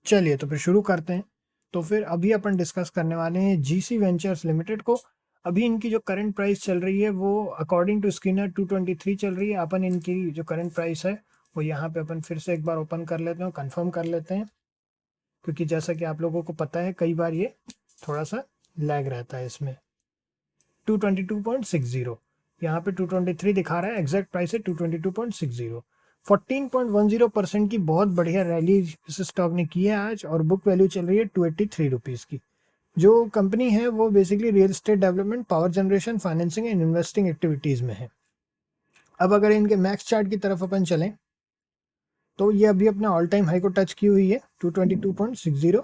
चलिए तो फिर शुरू करते हैं। तो फिर अभी अपन डिस्कस करने वाले हैं जीसी वेंचर्स लिमिटेड को। अभी इनकी जो करंट प्राइस चल रही है वो अकॉर्डिंग टू स्क्रीनर 223 चल रही है। अपन इनकी जो करंट प्राइस है वो यहाँ पे अपन फिर से एक बार ओपन कर लेते हैं, कंफर्म कर लेते हैं, क्योंकि जैसा कि आप लोगों को पता है कई बार ये थोड़ा सा लैग रहता है इसमें। 222.60 यहाँ पे 223 दिखा रहा है, एग्जैक्ट प्राइस है 222.60। 14.10% की बहुत बढ़िया रैली इस स्टॉक ने की है आज, और बुक वैल्यू चल रही है 283 रुपीज़ की। जो कंपनी है वो basically real estate development, power generation, financing and investing activities में है। अब अगर इनके मैक्स चार्ट की तरफ अपन चलें तो ये अभी अपने ऑल टाइम हाई को टच की हुई है 222.60।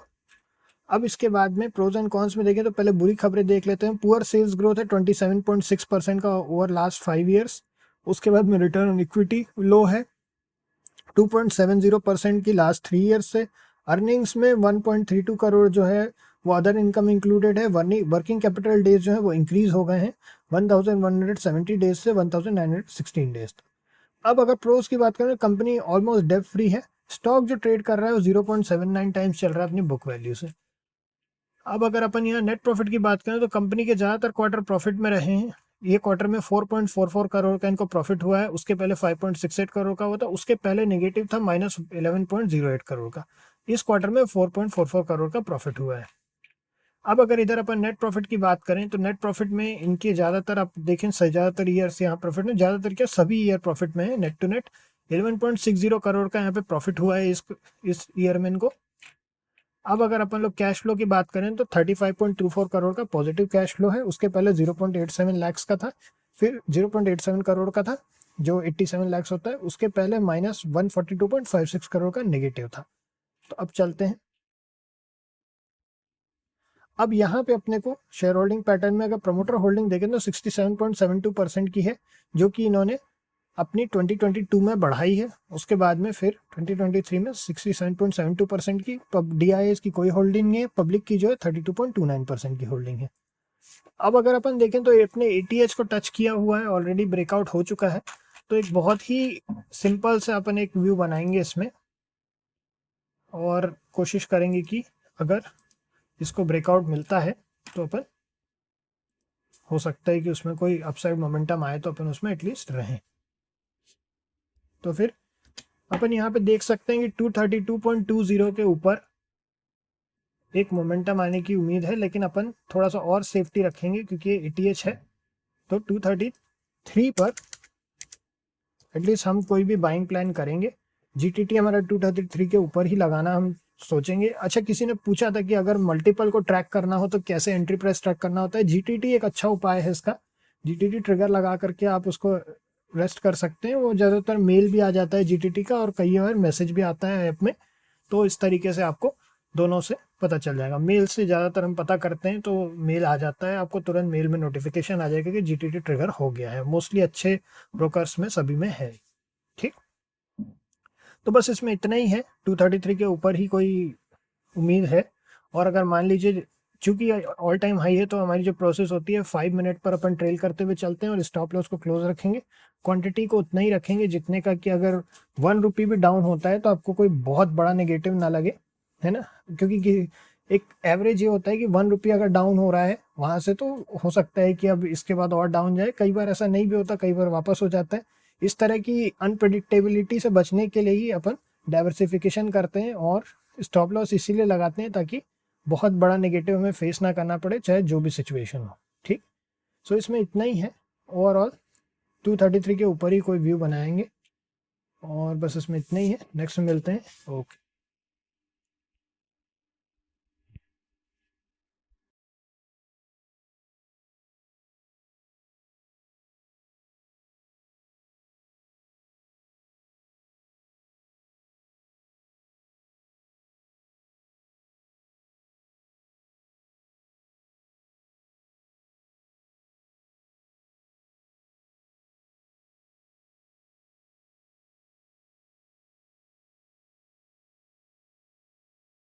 अब इसके बाद में प्रोज एंड कॉन्स में देखें तो पहले बुरी खबरें देख लेते हैं। पुअर सेल्स ग्रोथ है 27.6% का ओवर लास्ट 5 ईयर्स। उसके बाद में रिटर्न ऑन इक्विटी लो है 2.70% की लास्ट 3 ईयर्स से। अर्निंग्स में 1.32 करोड़ जो है वो अदर इनकम इंक्लूडेड है। वर्किंग कैपिटल डेज जो है वो इंक्रीज हो गए हैं 1170 डेज से 1916 डेज। अब अगर प्रोस की बात करें, कंपनी ऑलमोस्ट डेट फ्री है। स्टॉक जो ट्रेड कर रहा है वो 0.79 टाइम्स चल रहा है अपनी बुक वैल्यू से। अब अगर अपन यहाँ नेट प्रॉफिट की बात करें तो कंपनी के ज़्यादातर क्वार्टर प्रॉफिट में रहे हैं। ये क्वार्टर में 4.44 करोड़ का इनको प्रॉफिट हुआ है। उसके पहले 5.68 करोड़ का हुआ था। उसके पहले नेगेटिव था -11.08 करोड़ का। इस क्वार्टर में 4.44 करोड़ का प्रॉफिट हुआ है। अब अगर इधर अपन नेट प्रॉफिट की बात करें तो नेट प्रॉफिट में इनके ज़्यादातर आप देखें, ज़्यादातर ईयर से यहाँ प्रॉफिट में, ज़्यादातर क्या सभी ईयर प्रॉफिट में है। नेट टू नेट 11.60 करोड़ का यहाँ पे प्रॉफिट हुआ है इस ईयर में इनको। अब अगर अपन लोग कैश फ्लो की बात करें तो 35.24 करोड़ का पॉजिटिव कैश फ्लो है। उसके पहले 0.87 लैक्स का था, फिर 0.87 करोड़ का था जो 87 लैक्स होता है। उसके पहले -142.56 करोड़ का नेगेटिव था। तो अब चलते हैं। अब यहाँ पे अपने को शेयर होल्डिंग पैटर्न में अगर प्रमोटर होल्डिंग देखें तो 67.72% की है, जो कि इन्होंने अपनी 2022 में बढ़ाई है। उसके बाद में फिर 2023 में 67.72% की DIAs की कोई होल्डिंग नहीं है। पब्लिक की जो है 32.29% की होल्डिंग है। अब अगर अपन देखें तो अपने ATH को टच किया हुआ है, ऑलरेडी ब्रेकआउट हो चुका है। तो एक बहुत ही सिंपल से अपन एक व्यू बनाएंगे इसमें, और कोशिश करेंगे कि अगर इसको ब्रेकआउट मिलता है तो अपन, हो सकता है कि उसमें कोई अपसाइड मोमेंटम आए तो अपन उसमें एटलीस्ट रहें। तो फिर अपन यहाँ पे देख सकते हैं कि 232.20 के ऊपर एक मोमेंटम आने की उम्मीद है, लेकिन अपन थोड़ा सा और सेफ्टी रखेंगे क्योंकि ये ATH है। तो 233 पर एटलीस्ट हम कोई भी बाइंग प्लान करेंगे। GTT हमारा 233 के ऊपर ही लगाना हम सोचेंगे। अच्छा, किसी ने पूछा था कि अगर मल्टीपल को ट्रैक करना हो तो कैसे एंट्री प्राइस ट्रैक करना होता है। GTT एक अच्छा उपाय है इसका। GTT ट्रिगर लगा करके आप उसको रेस्ट कर सकते हैं। वो ज़्यादातर मेल भी आ जाता है GTT का, और कई बार मैसेज भी आता है ऐप में। तो इस तरीके से आपको दोनों से पता चल जाएगा। मेल से ज़्यादातर हम पता करते हैं तो मेल आ जाता है, आपको तुरंत मेल में नोटिफिकेशन आ जाएगा कि GTT ट्रिगर हो गया है। मोस्टली अच्छे ब्रोकर्स में सभी में है। ठीक, तो बस इसमें इतना ही है। 233 के ऊपर ही कोई उम्मीद है। और अगर मान लीजिए चूंकि ऑल टाइम हाई है तो हमारी जो प्रोसेस होती है 5 मिनट पर अपन ट्रेल करते हुए चलते हैं और स्टॉप लॉस को क्लोज रखेंगे। क्वांटिटी को उतना ही रखेंगे जितने का कि अगर 1 रुपी भी डाउन होता है तो आपको कोई बहुत बड़ा नेगेटिव ना लगे, है ना। क्योंकि एक एवरेज ये होता है कि 1 रुपी अगर डाउन हो रहा है वहां से तो हो सकता है कि अब इसके बाद और डाउन जाए। कई बार ऐसा नहीं भी होता, कई बार वापस हो जाता है। इस तरह की अनप्रडिक्टेबिलिटी से बचने के लिए ही अपन डाइवर्सिफिकेशन करते हैं और स्टॉप लॉस इसीलिए लगाते हैं ताकि बहुत बड़ा नेगेटिव हमें फेस ना करना पड़े, चाहे जो भी सिचुएशन हो। ठीक, सो इसमें इतना ही है। ओवरऑल 233 के ऊपर ही कोई व्यू बनाएंगे, और बस इसमें इतना ही है। नेक्स्ट में मिलते हैं। ओके।